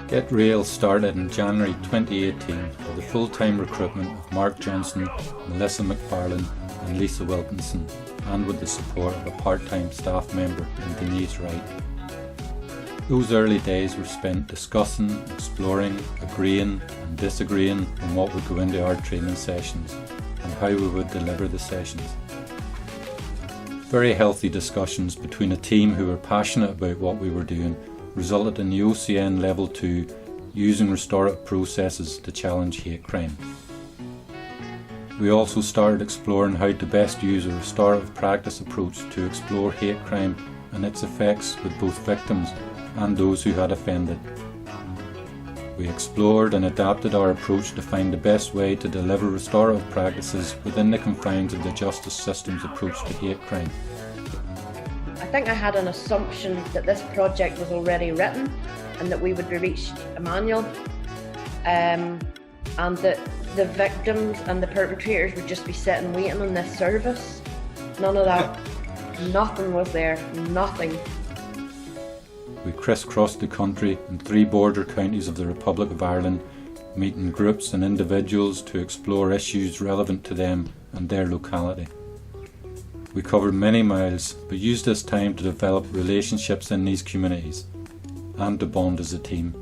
Get Real started in January 2018 with the full-time recruitment of Mark Johnson, Melissa McFarlane and Lisa Wilkinson, and with the support of a part-time staff member in Denise Wright. Those early days were spent discussing, exploring, agreeing and disagreeing on what would go into our training sessions and how we would deliver the sessions. Very healthy discussions between a team who were passionate about what we were doing resulted in the OCN Level 2 using restorative processes to challenge hate crime. We also started exploring how to best use a restorative practice approach to explore hate crime and its effects with both victims and those who had offended. We explored and adapted our approach to find the best way to deliver restorative practices within the confines of the justice system's approach to hate crime. I think I had an assumption that this project was already written and that we would be reached a manual, and that the victims and the perpetrators would just be sitting waiting on this service. None of that. Nothing was there. Nothing. We crisscrossed the country in 3 border counties of the Republic of Ireland, meeting groups and individuals to explore issues relevant to them and their locality. We covered many miles, but used this time to develop relationships in these communities and to bond as a team.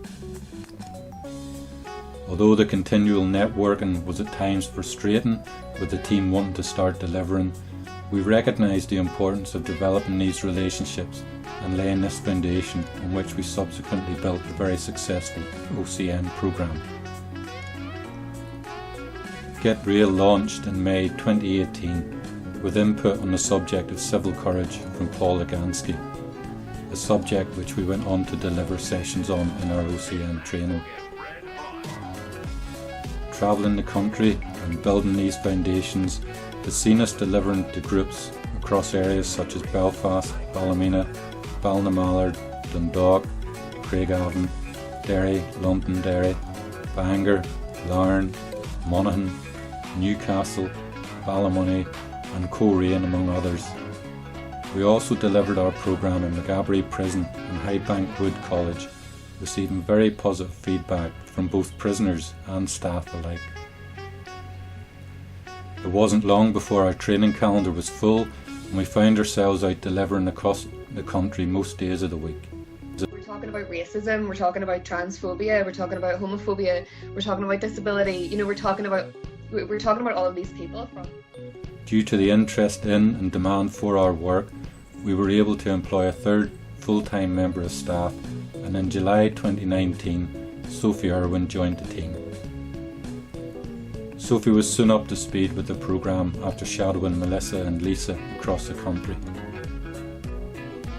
Although the continual networking was at times frustrating, with the team wanting to start delivering, we recognised the importance of developing these relationships and laying this foundation on which we subsequently built the very successful OCN Program. Get Real launched in May 2018 with input on the subject of civil courage from Paul Agansky, a subject which we went on to deliver sessions on in our OCN training. Travelling the country and building these foundations has seen us delivering to groups across areas such as Belfast, Ballymena, Ballinamallard, Dundalk, Craigavon, Derry, Londonderry, Bangor, Larne, Monaghan, Newcastle, Ballymoney and Coleraine, among others. We also delivered our programme in Maghaberry Prison and Highbank Wood College, receiving very positive feedback from both prisoners and staff alike. It wasn't long before our training calendar was full and we found ourselves out delivering across the country most days of the week. We're talking about racism, we're talking about transphobia, we're talking about homophobia, we're talking about disability, we're talking about all of these people. Due to the interest in and demand for our work, we were able to employ a 3rd full-time member of staff, and in July 2019, Sophie Irwin joined the team. Sophie was soon up to speed with the programme after shadowing Melissa and Lisa across the country.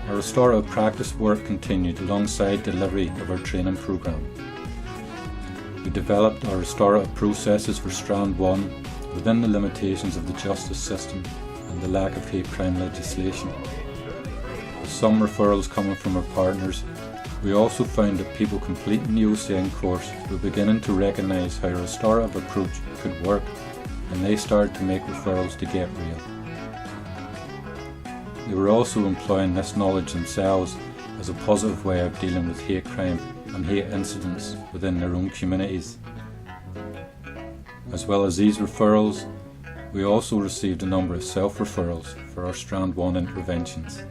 Our restorative practice work continued alongside delivery of our training programme. We developed our restorative processes for Strand 1 within the limitations of the justice system and the lack of hate crime legislation. With some referrals coming from our partners, we also found that people completing the OCN course were beginning to recognise how a restorative approach could work, and they started to make referrals to Get Real. They were also employing this knowledge themselves as a positive way of dealing with hate crime and hate incidents within their own communities. As well as these referrals, we also received a number of self-referrals for our Strand 1 interventions.